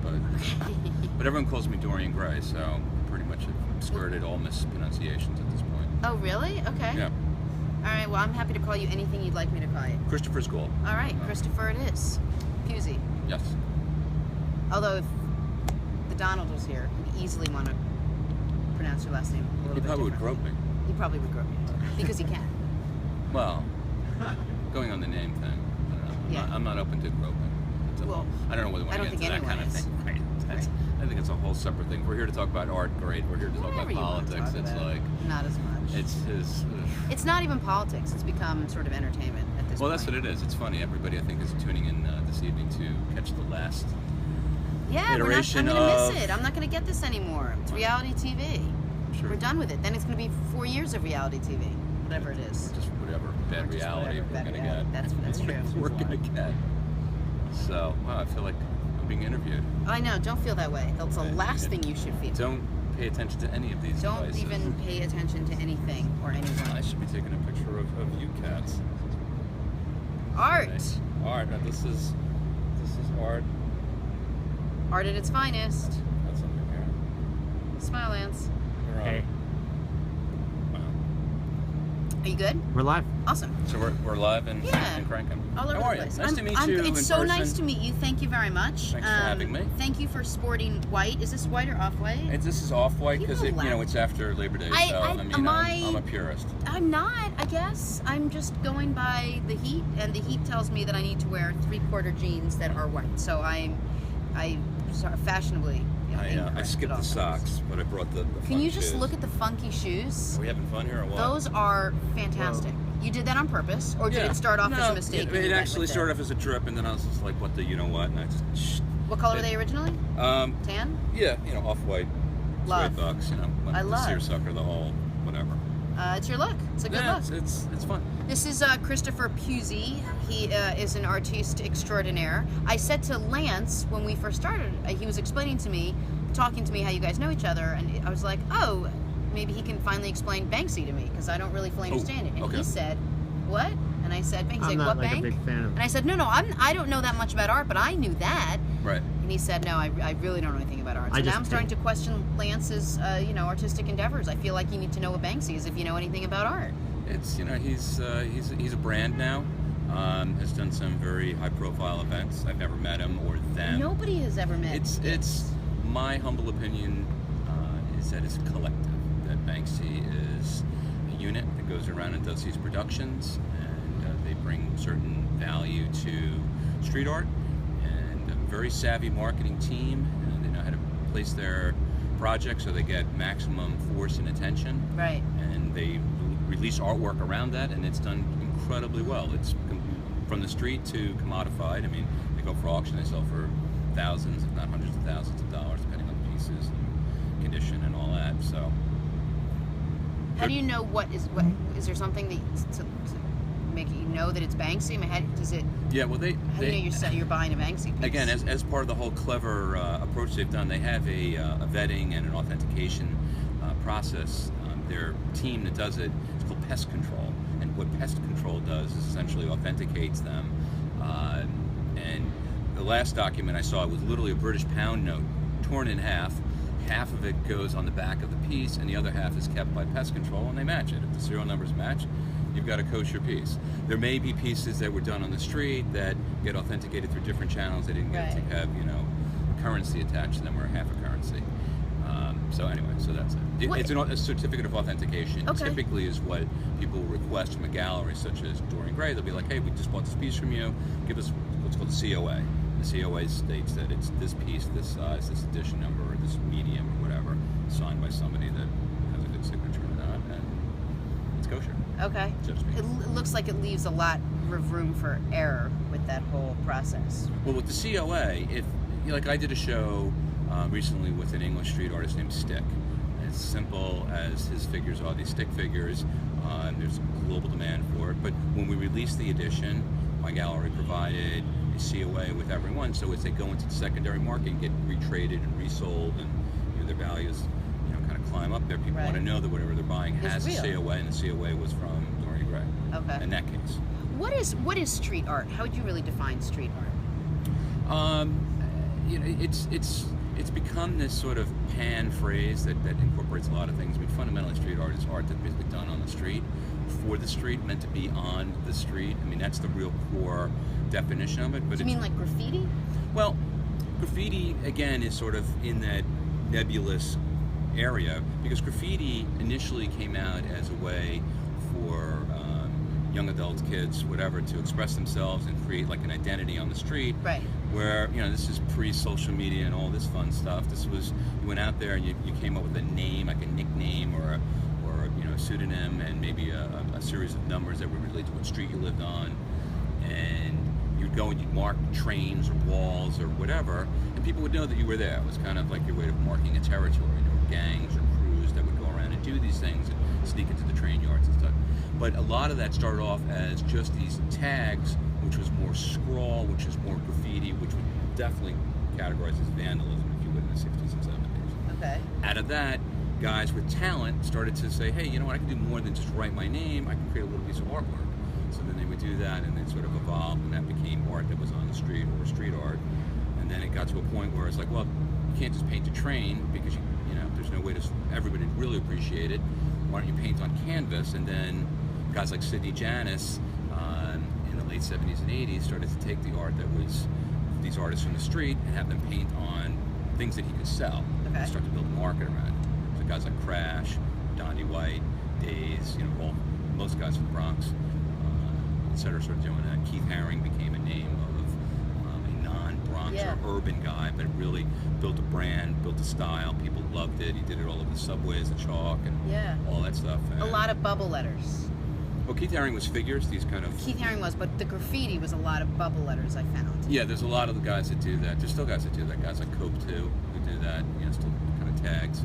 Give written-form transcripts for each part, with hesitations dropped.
but everyone calls me Dorian Gray, so pretty much I've skirted all mispronunciations at this point. Oh, really? Okay. Yeah. All right, well, I'm happy to call you anything you'd like me to call you. Christopher's Gold. All right, Christopher it is. Pusey. Yes. Although if the Donald was here, he'd easily want to pronounce your last name a little He bit probably would differently. grope me. He probably would grope you. Because he can. Well, going on the name thing, I don't know. Yeah. I'm not open to groping. Well, I don't know whether we I want don't to get think into that kind of anyone thing. Right. I think it's a whole separate thing. If we're here to talk about art, great. We're here to talk Whatever about you want to politics. talk It's about. like Not as much. it's his. It's not even politics. It's become sort of entertainment at this Well, point. that's what it is. It's funny. Everybody, I think, is tuning in this evening to catch the last Yeah, I'm iteration going to of. miss it. I'm not going to get this anymore. It's reality TV. Sure. We're done with it. Then it's going to be 4 years of reality TV. Whatever it is. Just whatever bad Just reality whatever we're bad going to reality. get. That's true. We're going to get. So, wow, I feel like I'm being interviewed. I know. Don't feel that way. That's the Okay. last thing you should feel. Don't pay attention to any of these Don't devices. even pay attention to anything or anyone. I should be taking a picture of you cats. Art. Nice. Art. This is art. Art at its finest. That's something here. Smile, Lance. We're on. Hey. Wow. Are you good? We're live. Awesome. So we're live and, Yeah. and cranking. All over How are the you? place. Nice to meet you It's in so person. nice to meet you. Thank you very much. Thanks for having me. Thank you for sporting white. Is this white or off-white? This is off-white because People it's after Labor Day, I- so I- I'm a purist. I'm not, I guess. I'm just going by the heat, and the heat tells me that I need to wear 3/4 jeans that are white. So I sort of fashionably. I incorrect skipped at all the times. socks, but I brought the Can you fun just shoes. look at the funky shoes? Are we having fun here or what? Those are fantastic. You did that on purpose, or did it start off as a mistake? and you It went actually with started off as a trip, and then I was just like, what the you know what? And I just What color were they originally? Tan? Yeah, off-white. Love. $8, went I to love. seersucker the whole whatever. It's your look. It's a good Yeah, look. it's fun. This is Christopher Pusey. He is an artiste extraordinaire. I said to Lance when we first started, he was explaining to me, talking to me how you guys know each other, and I was like, oh, maybe he can finally explain Banksy to me, because I don't really fully understand it. And okay. he said, what? And I said, Banksy. I'm Like, not what like bank? a big fan of. And I said, no, I don't know that much about art, but I knew that. Right. And he said, no, I really don't know anything about art. So I now just I'm starting to question Lance's, artistic endeavors. I feel like you need to know what Banksy is if you know anything about art. It's he's a brand now. Has done some very high-profile events. I've never met him or them. Nobody has ever met. It's my humble opinion is that it's a collective. That Banksy is a unit that goes around and does these productions, and they bring certain value to street art. And a very savvy marketing team. And they know how to place their projects so they get maximum force and attention. Right. And they release artwork around that, and it's done incredibly well. It's from the street to commodified. I mean, they go for auction, they sell for thousands, if not hundreds of thousands of dollars, depending on the pieces and condition and all that. So, How do you know what is there something that to make you know that it's Banksy? I mean, how does it? yeah, well, How do you know you're buying a Banksy piece? again, as part of the whole clever approach they've done, they have a vetting and an authentication process. Their team that does it is called Pest Control, and what Pest Control does is essentially authenticates them. And the last document I saw was literally a British pound note torn in half. Half of it goes on the back of the piece, and the other half is kept by Pest Control, and they match it. If the serial numbers match, you've got a kosher piece. There may be pieces that were done on the street that get authenticated through different channels. They didn't get to have currency attached to them or half a currency. So anyway, so that's it. It's a certificate of authentication. Okay. Typically is what people request from a gallery such as Dorian Gray. They'll be like, hey, we just bought this piece from you. Give us what's called a COA. The COA states that it's this piece, this size, this edition number, or this medium, or whatever, signed by somebody that has a good signature or not, and it's kosher. Okay. So to speak. It looks like it leaves a lot of room for error with that whole process. Well, with the COA, if I did a show recently with an English street artist named Stick. As simple as his figures are, these stick figures, and there's a global demand for it. But when we released the edition, my gallery provided a COA with everyone, so as they go into the secondary market and get retraded and resold, and their values, kind of climb up there. People want to know that whatever they're buying has a COA, and the COA was from Dorian Gray. Okay. In that case. What is street art? How would you really define street art? it's become this sort of pan phrase that incorporates a lot of things. I mean, fundamentally, street art is art that's basically done on the street, for the street, meant to be on the street. I mean, that's the real core definition of it. But Do you mean like graffiti? well, graffiti again is sort of in that nebulous area, because graffiti initially came out as a way for young adults, kids, whatever, to express themselves and create like an identity on the street. Right. Where, this is pre-social media and all this fun stuff. This was, you went out there and you came up with a name, like a nickname or a pseudonym, and maybe a series of numbers that would relate to what street you lived on, and you'd go and you'd mark trains or walls or whatever, and people would know that you were there. It was kind of like your way of marking a territory. There were gangs or crews that would go around and do these things and sneak into the train yards and stuff. But a lot of that started off as just these tags, which was more scrawl, which is more graffiti, which would definitely categorize as vandalism, if you would, in the 60s and 70s. Okay. Out of that, guys with talent started to say, hey, you know what, I can do more than just write my name, I can create a little piece of artwork. So then they would do that, and it sort of evolved, and that became art that was on the street, or street art. And then it got to a point where it's like, well, you can't just paint a train, because there's no way to everybody to really appreciate it. Why don't you paint on canvas? And then guys like Sidney Janis in the late 70s and 80s started to take the art that was these artists from the street and have them paint on things that he could sell. Okay. And start to build a market around it. So guys like Crash, Donnie White, Days, most guys from the Bronx, et cetera, started doing that. Keith Haring became a name of a non-Bronx or urban guy, but really built a brand, built a style. People loved it. He did it all over the subways, the chalk, and all that stuff. And a lot of bubble letters. well, Keith Haring was figures, these kind of... Keith Haring was, but the graffiti was a lot of bubble letters, I found. Yeah, there's a lot of the guys that do that. There's still guys that do that. Guys like Cope, too, who do that. Still kind of tags.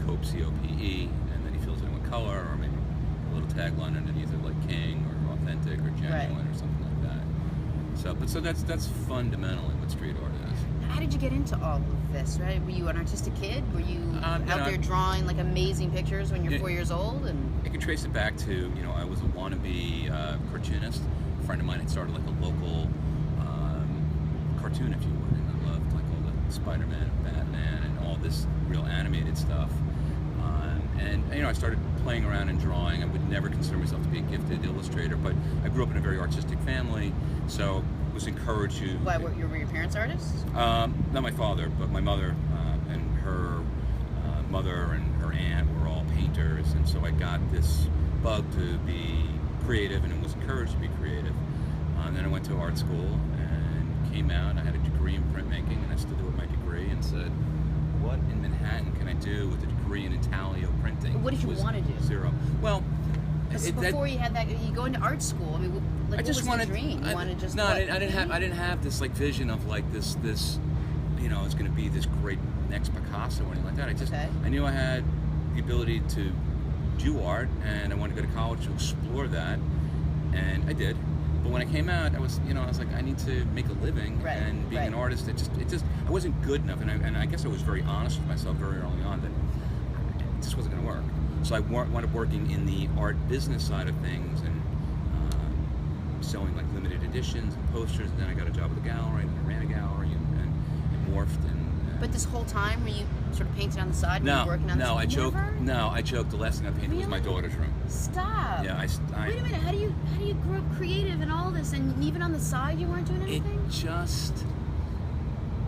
Cope, C-O-P-E, and then he fills it in with color, or maybe a little tagline underneath it, like King, or Authentic, or Genuine, or something like that. So that's fundamentally what street art is. How did you get into all of this, right? Were you an artistic kid? Were you out there drawing like amazing pictures when you're 4 years old? And I can trace it back to, I was a wannabe cartoonist. A friend of mine had started like a local cartoon, if you would, and I loved like all the Spider-Man, Batman, and all this real animated stuff. And I started playing around and drawing. I would never consider myself to be a gifted illustrator, but I grew up in a very artistic family, so was encouraged to... Why, were your parents artists? Not my father, but my mother and her mother and her aunt were all painters, and so I got this bug to be creative, and was encouraged to be creative. And then I went to art school and came out. I had a degree in printmaking, and I stood there with my degree and said, what in Manhattan can I do with a degree in intaglio printing? What did you want to do? Zero. Well, before you had that, you go into art school. I mean, what was the dream? You wanted just I didn't have this like vision of like this it's going to be this great next Picasso or anything like that. I knew I had the ability to do art, and I wanted to go to college to explore that, and I did. But when I came out, I was like, I need to make a living, and being an artist, I wasn't good enough, and I guess I was very honest with myself very early on that it just wasn't going to work. So I wound up working in the art business side of things, and selling like limited editions and posters, and then I got a job at a gallery, and I ran a gallery, and it morphed. But this whole time, were you sort of painting on the side? No, working on I joked. No, I joked. The last thing I painted was my daughter's room. Stop. Yeah, Wait a minute. How do you grow up creative and all this, and even on the side you weren't doing anything?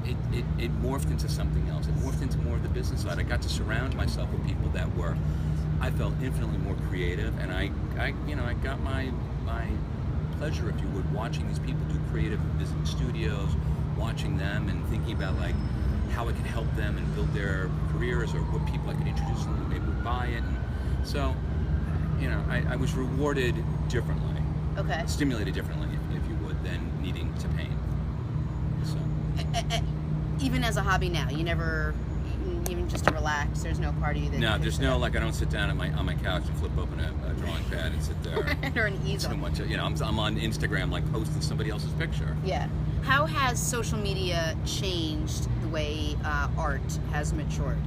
It morphed into something else. It morphed into more of the business side. I got to surround myself with people that were, I felt, infinitely more creative, and I got my pleasure, if you would, watching these people do creative, visiting studios, watching them, and thinking about like how I could help them and build their careers, or what people I could introduce them to, maybe would buy it. And so, I was rewarded differently, stimulated differently, if you would, than needing to paint. So, even as a hobby now, you never, even just to relax, there's no party that... No, there's no, like, I don't sit down on my couch and flip open a drawing pad and sit there. Or an easel. Too much, I'm on Instagram, like, posting somebody else's picture. Yeah. How has social media changed the way art has matured?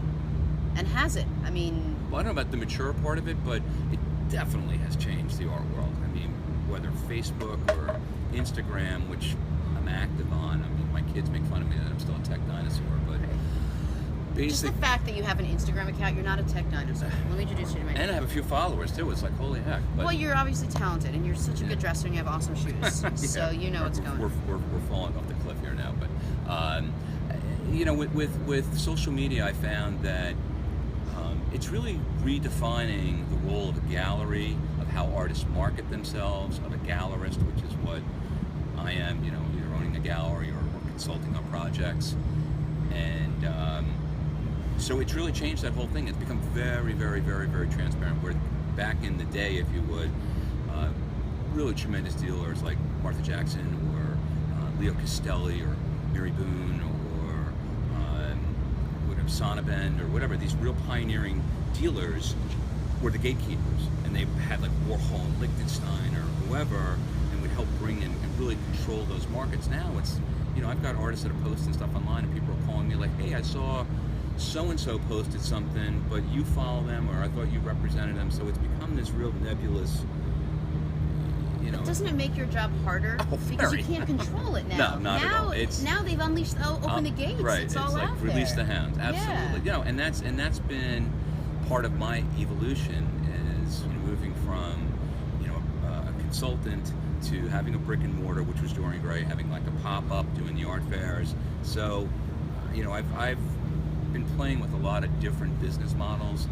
And has it? I mean... Well, I don't know about the mature part of it, but it definitely has changed the art world. I mean, whether Facebook or Instagram, which I'm active on. I mean, my kids make fun of me that I'm still a tech dinosaur, but Just the fact that you have an Instagram account, you're not a tech dinosaur. Let me introduce you to my and I have a few followers too. It's like, holy heck. But, well, you're obviously talented, and you're such a good dresser, and you have awesome shoes. So you know what's going on. We're falling off the cliff here now, but you know, with social media, I found that it's really redefining the role of a gallery, of how artists market themselves, of a gallerist, which is what I am. You know, either owning a gallery or consulting on projects, and so it's really changed that whole thing. It's become very, very, very, very transparent. Where back in the day, if you would, really tremendous dealers like Martha Jackson or Leo Castelli or Mary Boone or whatever, Sonabend or whatever, these real pioneering dealers were the gatekeepers, and they had like Warhol and Liechtenstein or whoever, and would help bring in and really control those markets. Now it's, you know, I've got artists that are posting stuff online, and people are calling me like, hey, I saw so-and-so posted something, but you follow them, or I thought you represented them. So it's become this real nebulous, you know. But doesn't it make your job harder? Because you can't control it now. No, not at all. Now they've unleashed, opened the gates. Right. It's all like out release there. the hounds. Absolutely. Yeah. You know, and that's been part of my evolution, is, you know, moving from, you know, a consultant to having a brick and mortar, which was Dorian Gray, having like a pop-up, doing the art fairs. So, you know, I've been playing with a lot of different business models.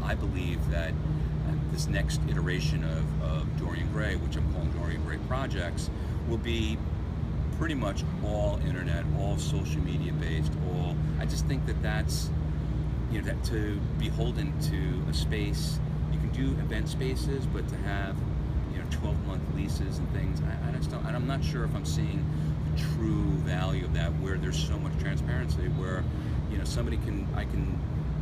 I believe that this next iteration of Dorian Gray, which I'm calling Dorian Gray Projects, will be pretty much all internet, all social media based, all. I just think that that's, you know, that to be beholden to a space, you can do event spaces, but to have, you know, 12-month leases and things, I just don't. And I'm not sure if I'm seeing the true value of that, where there's so much transparency, where, you know, I can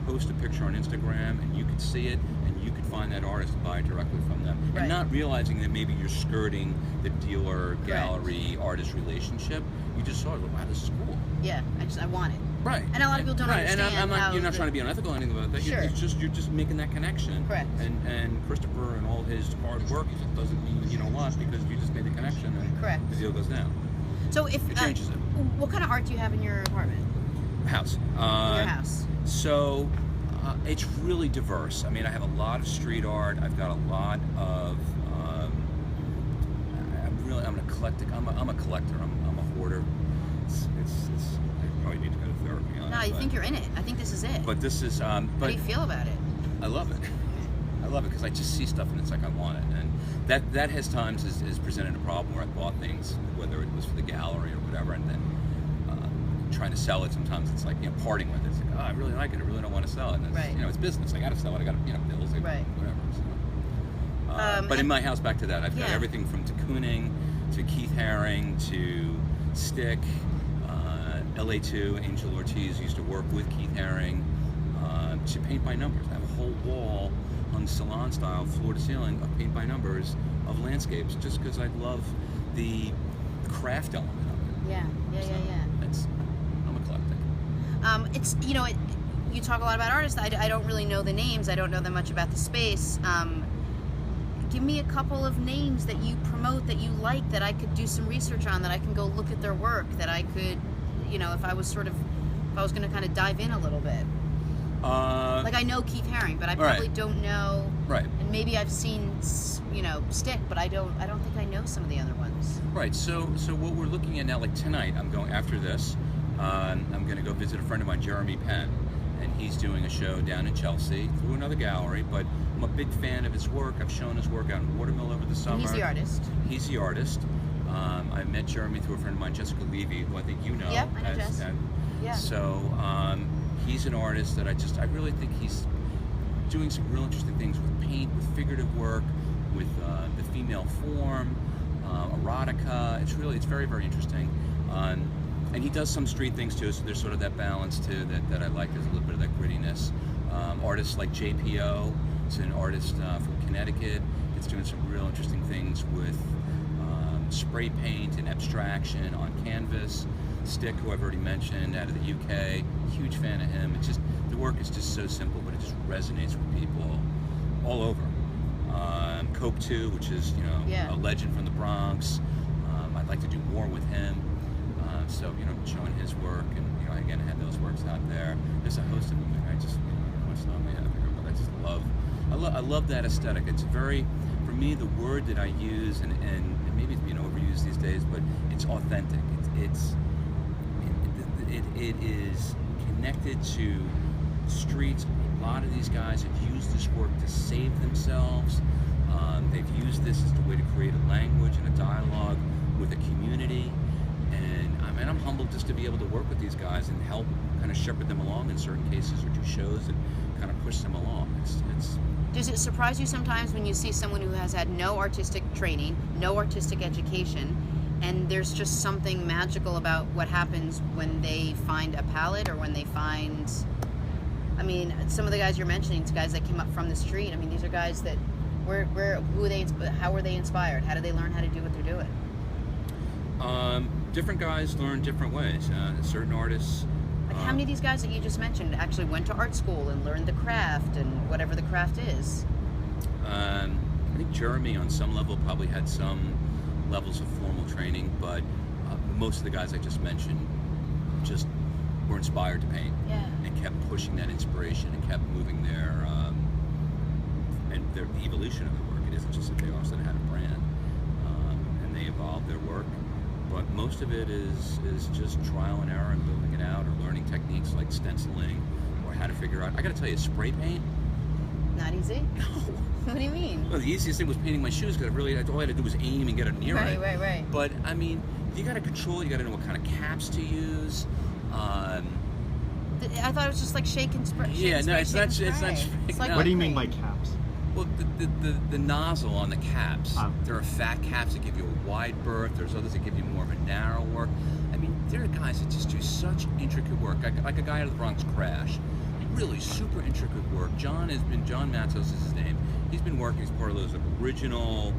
post a picture on Instagram and you could see it and you could find that artist and buy directly from them. Right. And not realizing that maybe you're skirting the dealer, gallery, artist relationship. You just saw it, like, wow, this is cool. Yeah, I want it. Right. And a lot of people don't understand. And I'm not, how you're not trying to be unethical or anything about that. Sure. You're just making that connection. Correct. And Christopher and all his hard work, it doesn't mean you know what, because you just made the connection and Correct. the deal goes down. So if It changes it. What kind of art do you have in your apartment? House. In your house. So it's really diverse. I mean, I have a lot of street art. I've got a lot of. I'm an eclectic. I'm a collector. I'm a hoarder. I probably need to go to therapy on it. No, I think you're in it. I think this is it. But this is. How do you feel about it? I love it. I love it because I just see stuff and it's like I want it, and that has times has presented a problem where I bought things, whether it was for the gallery or whatever, and then trying to sell it. Sometimes it's like, you know, parting with it. It's like, oh, I really like it. I really don't want to sell it. And it's, Right. you know, it's business. I got to sell it. I got to, you know, bills, Right. whatever. So. But in my house, back to that, I've got Yeah. everything from de Kooning to Keith Haring to Stick. LA2, Angel Ortiz used to work with Keith Haring to paint by numbers. I have a whole wall hung salon style, floor to ceiling, of paint by numbers of landscapes, just because I love the craft element of it. Yeah. I'm eclectic. It's, you know, you talk a lot about artists. I don't really know the names. I don't know that much about the space. Give me a couple of names that you promote, that you like, that I could do some research on, that I can go look at their work, that I could, you know, if I was going to kind of dive in a little bit. Like, I know Keith Haring, but I probably don't know. Right. And maybe I've seen, you know, Stick, but I don't think I know some of the other ones. Right. So what we're looking at now, like tonight, I'm going after this. I'm going to go visit a friend of mine, Jeremy Penn, and he's doing a show down in Chelsea through another gallery. But I'm a big fan of his work. I've shown his work out in Watermill over the summer. And he's the artist. He's the artist. I met Jeremy through a friend of mine, Jessica Levy, who I think you know. Yep, I know Jess. Yeah. So he's an artist that I really think he's doing some real interesting things with paint, with figurative work, with the female form, erotica. It's very, very interesting. And he does some street things too, so there's sort of that balance too that I like. There's a little bit of that grittiness. Artists like JPO, it's an artist from Connecticut. It's doing some real interesting things with spray paint and abstraction on canvas. Stick, who I've already mentioned, out of the UK, huge fan of him. It's just, the work is just so simple, but it just resonates with people all over. Cope 2, which is, you know, a legend from the Bronx. I'd like to do more with him. So showing his work, and again, I had those works out there. There's a host of them. I just constantly have here, but I just I love that aesthetic. It's very, for me, the word that I use, and maybe it's being overused these days, but it's authentic. It is connected to streets. A lot of these guys have used this work to save themselves. They've used this as a way to create a language and a dialogue with a community. And I'm humbled just to be able to work with these guys and help kind of shepherd them along in certain cases, or do shows and kind of push them along. Does it surprise you sometimes when you see someone who has had no artistic training, no artistic education, and there's just something magical about what happens when they find a palette, or when they find, some of the guys you're mentioning, it's guys that came up from the street. These are guys that, how were they inspired? How did they learn how to do what they're doing? Different guys learn different ways. Certain artists. Like how many of these guys that you just mentioned actually went to art school and learned the craft, and whatever the craft is? I think Jeremy, on some level, probably had some levels of formal training, but most of the guys I just mentioned just were inspired to paint, and kept pushing that inspiration and kept moving their evolution of the work. It isn't just that they also had a brand, and they evolved their work. But most of it is just trial and error and building it out, or learning techniques like stenciling, or how to figure out. I got to tell you, spray paint. Not easy. No. What do you mean? Well, the easiest thing was painting my shoes, because all I had to do was aim and get it near it. Right. But you got to control. You got to know what kind of caps to use. I thought it was just like shake and spray. Yeah, no, it's not. It's like what do you mean by caps? Well, the nozzle on the caps. There are fat caps that give you a wide berth. There's others that give you more of a narrow work. There are guys that just do such intricate work. Like a guy out of the Bronx, Crash. Really super intricate work. John Matos is his name. He's been working as part of those original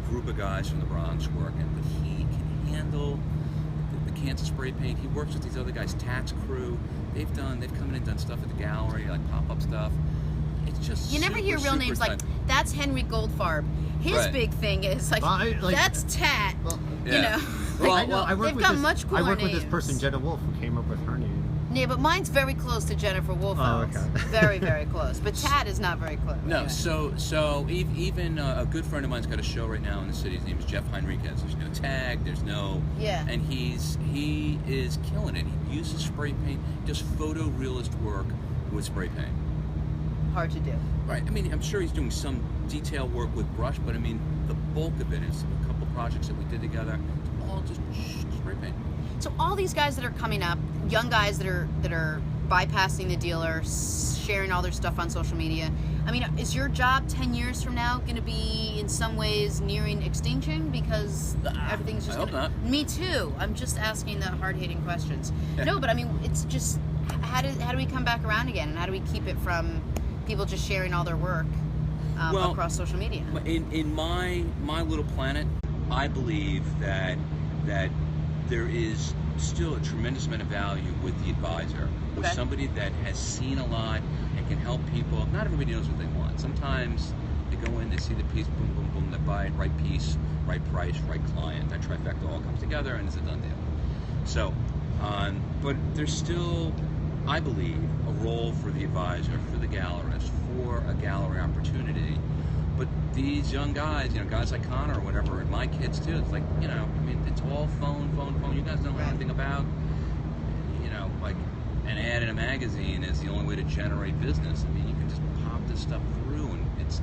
group of guys from the Bronx working. But he can handle the cans of spray paint. He works with these other guys, Tats crew. They've come in and done stuff at the gallery, like pop-up stuff. It's just you never hear real names tight. like that's Henry Goldfarb. His big thing is that's Tat. Well, they've got much cooler I work with names. this person, Jenna Wolf, who came up with her name. Yeah, but mine's very close to Jennifer Wolfowitz. Oh, okay. Very, very close. But Tat is not very close. No, Anyway. so even a good friend of mine's got a show right now in the city. His name is Jeff Heinriquez. There's no tag. There's no. Yeah. And he is killing it. He uses spray paint, does photorealist work with spray paint. Hard to do. Right. I'm sure he's doing some detail work with brush, but the bulk of it is a couple projects that we did together. It's all just spray paint. So all these guys that are coming up, young guys that are bypassing the dealer, sharing all their stuff on social media. Is your job 10 years from now going to be in some ways nearing extinction because everything's just? I hope not. Me too. I'm just asking the hard-hitting questions. No, but it's just how do we come back around again, and how do we keep it from people just sharing all their work across social media? In my little planet, I believe that there is still a tremendous amount of value with the advisor, with somebody that has seen a lot and can help people. Not everybody knows what they want. Sometimes they go in, they see the piece, boom, boom, boom, they buy it, right piece, right price, right client. That trifecta all comes together and it's a done deal. So, but there's still, I believe, a role for the advisor, for the gallerist, for a gallery opportunity. But these young guys, guys like Connor or whatever, and my kids too, it's like, it's all phone. You guys don't know anything about, like an ad in a magazine is the only way to generate business. You can just pop this stuff through and it's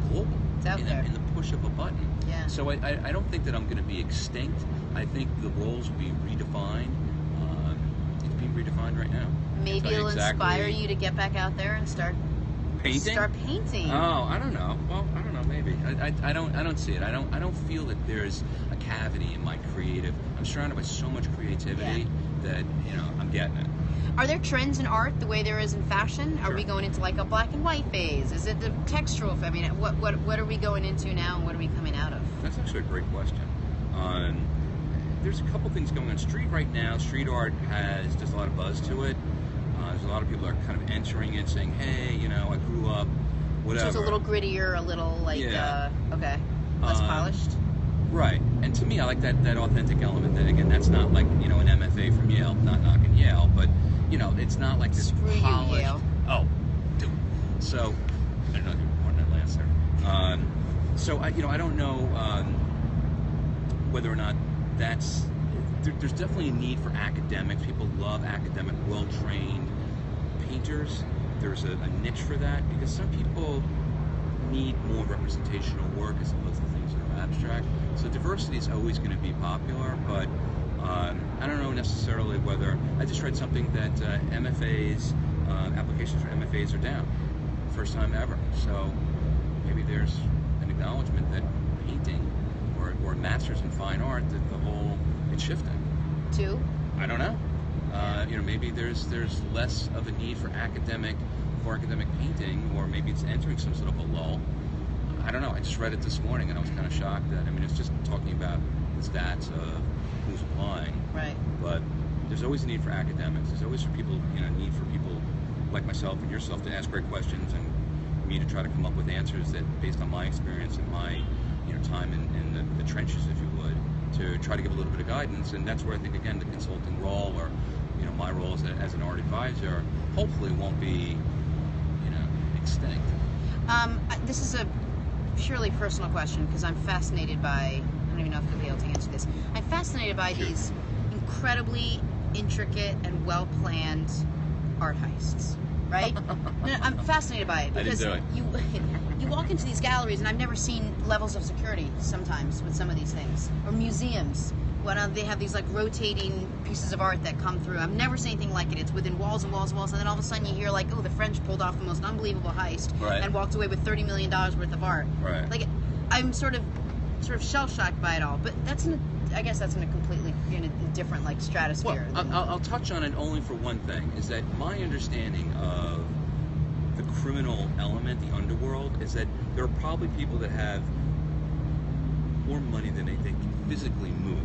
global. It's out there. In the push of a button. Yeah. So I don't think that I'm going to be extinct. I think the roles will be redefined. It's being redefined right now. Maybe it'll inspire you to get back out there and start painting. Oh, I don't know. Well, I don't know. Maybe I don't see it. I don't feel that there's a cavity in my creative. I'm surrounded by so much creativity that I'm getting it. Are there trends in art the way there is in fashion? Are Sure. we going into like a black and white phase? Is it the textural? What are we going into now, and what are we coming out of? That's actually a great question. There's a couple things going on. Street art has just a lot of buzz to it. There's a lot of people that are kind of entering it, saying, "Hey, I grew up, whatever." So it's a little grittier, a little less polished. Right, and to me, I like that authentic element. That again, that's not like an MFA from Yale, not knocking Yale, but it's not like this Screw you, polished. Yale. Oh, dude. So I don't know if you want that last there. So I don't know whether or not that's there's definitely a need for academics. People love academic, well-trained painters. There's a niche for that because some people need more representational work as opposed to things that are abstract. So diversity is always going to be popular, but I don't know necessarily whether. I just read something that MFAs, applications for MFAs are down, first time ever. So maybe there's an acknowledgement that painting or masters in fine art, that it's shifting. Two. I don't know. Maybe there's less of a need for academic painting, or maybe it's entering some sort of a lull. I don't know. I just read it this morning and I was kind of shocked that it's just talking about the stats of who's applying. Right. But there's always a need for academics. There's always need for people like myself and yourself to ask great questions, and me to try to come up with answers that, based on my experience and my time in the trenches, if you would, to try to give a little bit of guidance. And that's where I think, again, the consulting role, or my role as an art advisor, hopefully won't be extinct. This is a purely personal question because I'm fascinated by, I don't even know if you'll be able to answer this. I'm fascinated by these incredibly intricate and well-planned art heists, right? No, I'm fascinated by it because you walk into these galleries, and I've never seen levels of security sometimes with some of these things, or museums. When they have these like rotating pieces of art that come through. I've never seen anything like it. It's within walls and walls and walls, and then all of a sudden you hear like, oh, the French pulled off the most unbelievable heist and walked away with $30 million worth of art. Right. Like, I'm sort of shell shocked by it all. But I guess that's in a completely different like stratosphere. Well, I'll touch on it only for one thing: is that my understanding of the criminal element, the underworld, is that there are probably people that have more money than they can physically move.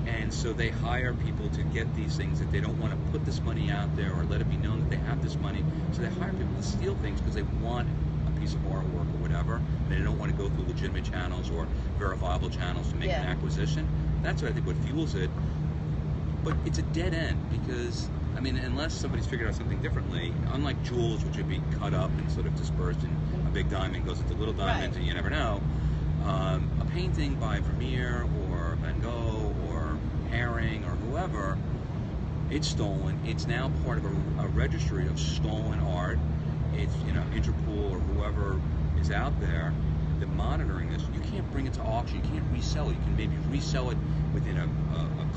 And so they hire people to get these things that they don't want to put this money out there or let it be known that they have this money. So they hire people to steal things because they want a piece of artwork or whatever. They don't want to go through legitimate channels or verifiable channels to make an acquisition. That's what I think what fuels it. But it's a dead end because, unless somebody's figured out something differently, unlike jewels, which would be cut up and sort of dispersed, and a big diamond goes into little diamonds, and you never know. A painting by Vermeer or Van Gogh or Haring or whoever, it's stolen. It's now part of a registry of stolen art. It's Interpol or whoever is out there that monitoring this. You can't bring it to auction. You can't resell it. You can maybe resell it within a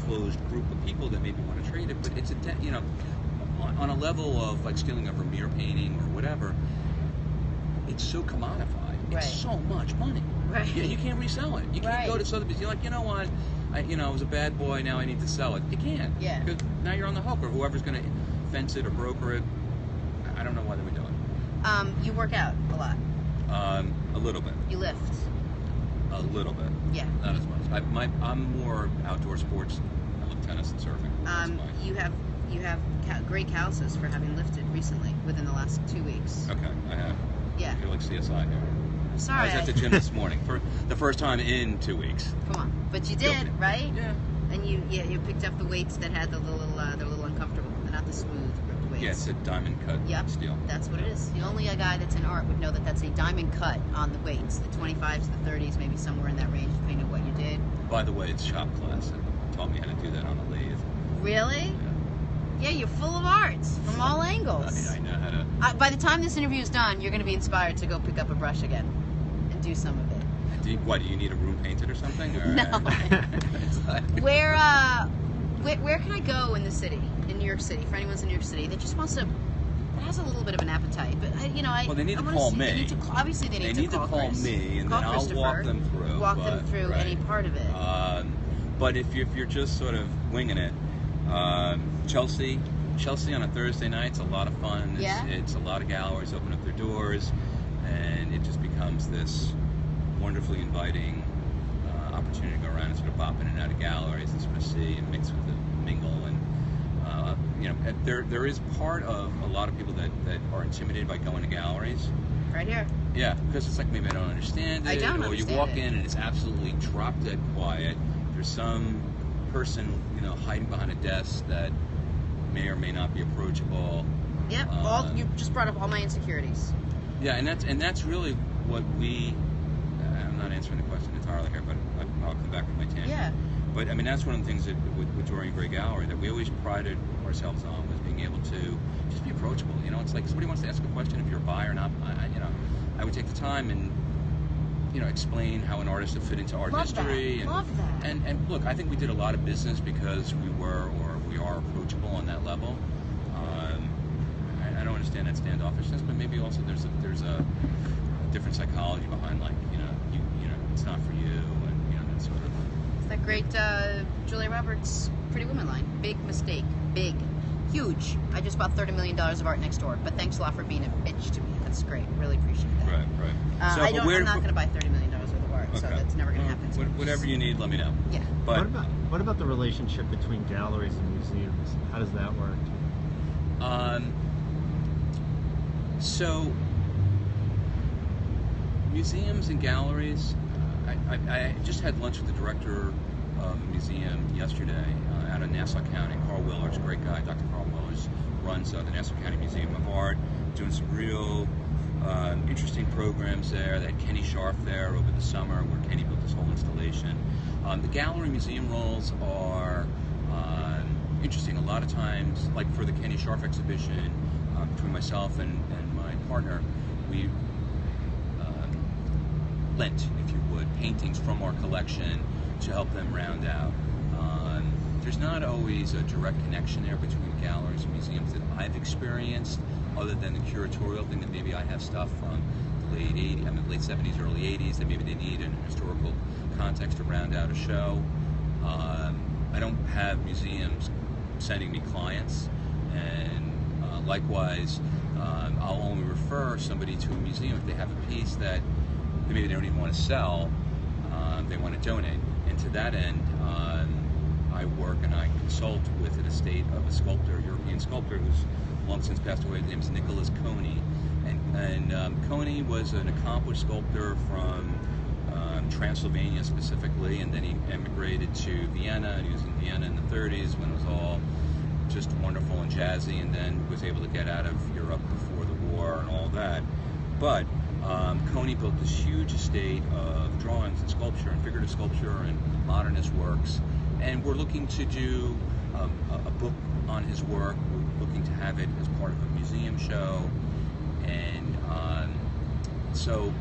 closed group of people that maybe want to trade it. But it's on a level of like stealing a Vermeer painting or whatever. It's so commodified. It's so much money. Right. Yeah, you can't resell it. You can't go to Sotheby's. You're like, what? I was a bad boy. Now I need to sell it. You can't. Yeah. Because now you're on the hook, or whoever's going to fence it or broker it. I don't know why they would do it. You work out a lot. A little bit. You lift. A little bit. Yeah. Not as much. I'm more outdoor sports. I love tennis and surfing. You have great calluses for having lifted recently within the last 2 weeks. Okay, I have. Yeah. I feel like CSI here. I'm sorry. I was at the gym this morning for the first time in 2 weeks. Come on, but you did, Guilty. right? Yeah. And you picked up the weights that had they're a little uncomfortable. They're not the smooth ripped weights. Yeah, it's a diamond cut steel. That's what it is. The only guy that's in art would know that that's a diamond cut on the weights, the 25s, the 30s, maybe somewhere in that range, depending on what you did. By the way, it's shop class that taught me how to do that on a lathe. Really? Yeah, you're full of arts from all angles. I know how to. By the time this interview is done, you're going to be inspired to go pick up a brush again and do some of it. Do you need a room painted or something? Or? No. It's like... Where can I go in the city, in New York City, for anyone's in New York City that just wants to, that has a little bit of an appetite, but well, they need to call me. Obviously, they need to call me, and call then I'll walk them through. Them through any part of it. But if you're just sort of winging it, Chelsea on a Thursday night's a lot of fun. It's a lot of galleries open up their doors, and it just becomes this wonderfully inviting opportunity to go around and sort of pop in and out of galleries and sort of see and mix with the mingle. And there is part of a lot of people that are intimidated by going to galleries, right here. Yeah, because it's like maybe I don't understand it. I don't or understand you walk it. in and it's absolutely drop dead quiet. There's some person, hiding behind a desk that may or may not be approachable. Yep. You just brought up all my insecurities. Yeah, and that's really what we. I'm not answering the question entirely here, but I'll come back with my tangent. Yeah. But I mean, that's one of the things that with Dorian Gray Gallery that we always prided ourselves on was being able to just be approachable. It's like somebody wants to ask a question if you're a buyer or not. I would take the time and explain how an artist would fit into art history. Love that. And look, I think we did a lot of business because we are approachable on that level. I don't understand that standoffishness, but maybe also there's a different psychology behind it's not for you, and that sort of. It's that great Julia Roberts Pretty Woman line. Big mistake. Big. Huge. I just bought $30 million of art next door, but thanks a lot for being a bitch to me. That's great. Really appreciate that. Right. I'm not going to buy $30 million worth of art, so that's never going to happen. So Whatever you need, let me know. Yeah. But what about the relationship between galleries and museums? How does that work? So museums and galleries. I just had lunch with the director of a museum yesterday out of Nassau County. Carl Willers, great guy. Dr. Carl Willers runs the Nassau County Museum of Art, doing some real interesting programs there. They had Kenny Scharf there over the summer where Kenny built this whole installation. The gallery museum roles are interesting. A lot of times, like for the Kenny Scharf exhibition, between myself and my partner, we lent, if you would, paintings from our collection to help them round out. There's not always a direct connection there between galleries and museums that I've experienced, other than the curatorial thing that maybe I have stuff from the late 70s, early 80s, that maybe they need in a historical context to round out a show. I don't have museums sending me clients, and likewise, I'll only refer somebody to a museum if they have a piece that maybe they don't even want to sell, they want to donate. And to that end, I work and I consult with an estate of a sculptor, European sculptor, who's long since passed away. His name is Nicholas Coney. And Coney was an accomplished sculptor from Transylvania specifically, and then he emigrated to Vienna, and he was in Vienna in the 30s when it was all just wonderful and jazzy, and then was able to get out of Europe before the war and all that. But Coney built this huge estate of drawings and sculpture and figurative sculpture and modernist works, and we're looking to do a book on his work. We're looking to have it as part of a museum show, and so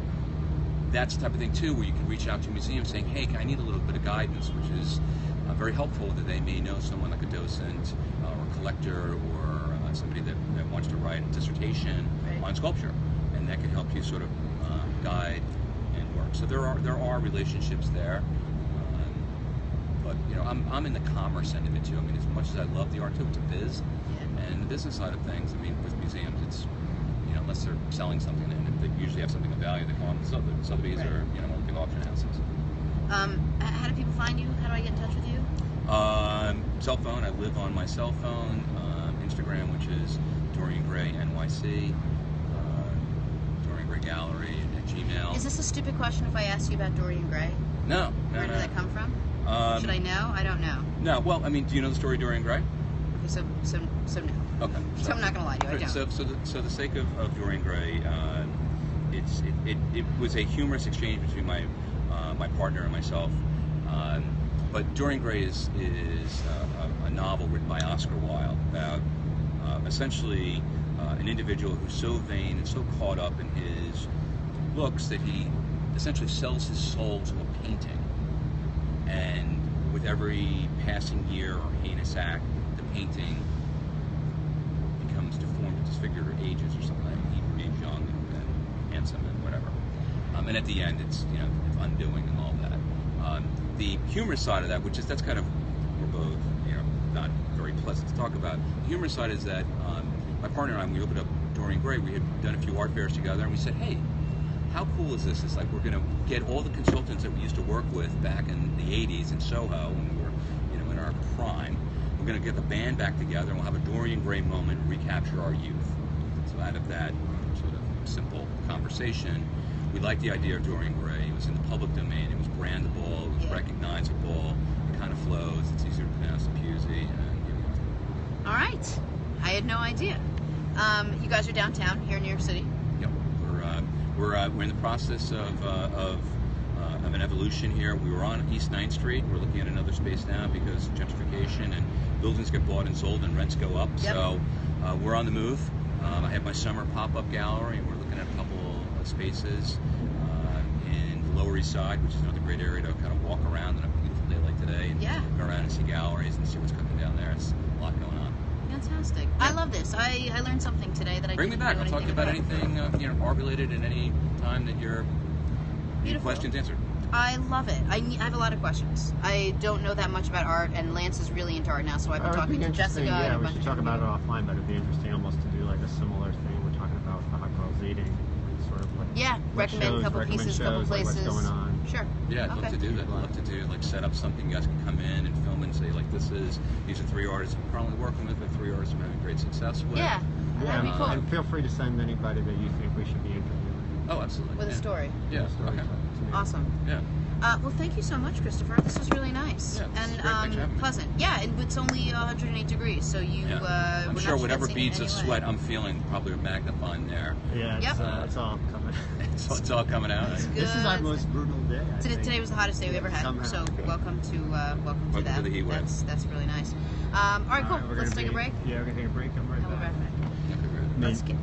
that's the type of thing too, where you can reach out to museums saying, hey, I need a little bit of guidance, which is very helpful, that they may know someone like a docent or a collector or somebody that wants to write a dissertation on sculpture, and that can help you sort of guide and work. So there are relationships there, but I'm in the commerce end of it too. I mean, as much as I love the art too, it's a biz, and the business side of things. I mean, with museums, it's unless they're selling something, and they usually have something of value, they call them Sotheby's or one of the big auction houses. How do people find you? How do I get in touch with you? Cell phone. I live on my cell phone. Instagram, which is Dorian Gray NYC. Dorian Gray Gallery at Gmail. Is this a stupid question if I ask you about Dorian Gray? No. Where did that come from? Should I know? I don't know. No. Well, I mean, do you know the story of Dorian Gray? Okay, so no. Okay. So I'm not going to lie to you. I don't. So the sake of Dorian Gray, it was a humorous exchange between my partner and myself. But Dorian Gray is a novel written by Oscar Wilde about essentially an individual who's so vain and so caught up in his looks that he essentially sells his soul to a painting. And with every passing year or heinous act, the painting becomes deformed, disfigured, or ages or something. He remains young and handsome and whatever. And at the end, it's undoing and all that. The humorous side of that, that's kind of, we're both not very pleasant to talk about. The humorous side is that my partner and I, when we opened up Dorian Gray, we had done a few art fairs together, and we said, hey, how cool is this? It's like we're going to get all the consultants that we used to work with back in the 80s in Soho when we were in our prime. We're going to get the band back together, and we'll have a Dorian Gray moment, recapture our youth. So out of that sort of simple conversation. We liked the idea of Dorian Gray. It was in the public domain. It was brandable. It was recognizable. It kind of flows. It's easier to pronounce than Pusey. And here we are. All right. I had no idea. You guys are downtown here in New York City. Yep. We're in the process of an evolution here. We were on East 9th Street. We're looking at another space now because gentrification and buildings get bought and sold and rents go up. Yep. So we're on the move. I have my summer pop-up gallery, and we're looking at a couple of spaces in the Lower East Side, which is another great area to kind of walk around on a beautiful day like today and go around and see galleries and see what's cooking down there. It's a lot going on. Fantastic. I love this. I learned something today that I Bring me back. I'll talk to you about anything art related at any time that your questions answered. I love it. I have a lot of questions. I don't know that much about art, and Lance is really into art now, so I've been talking to Jessica. Yeah, and we should talk about it offline, but it'd be interesting almost to do like a similar thing. We're talking about the hot girls eating, sort of like recommend a couple pieces, couple places. Like what's going on. Sure. Yeah, I'd love to do that. I'd love to do like set up something. You guys can come in and film and say like these are 3 artists I'm currently working with, or 3 artists I'm having great success with. Yeah, that'd be cool. And feel free to send anybody that you think we should be interviewing. Oh, absolutely. With a story. Yeah. Okay. Awesome. Yeah. Well, thank you so much, Christopher. This was really nice and pleasant. Yeah, and it's only 108 degrees, so you. I'm sure whatever beads of sweat I'm feeling probably are magnifying there. Yeah, it's all coming. It's all coming out. This is our most brutal day. Today was the hottest day we ever had. Somehow. So welcome to that. To the heat wave. That's really nice. All right, cool. Let's take a break. Yeah, we're gonna take a break. I'm right back. Let's get.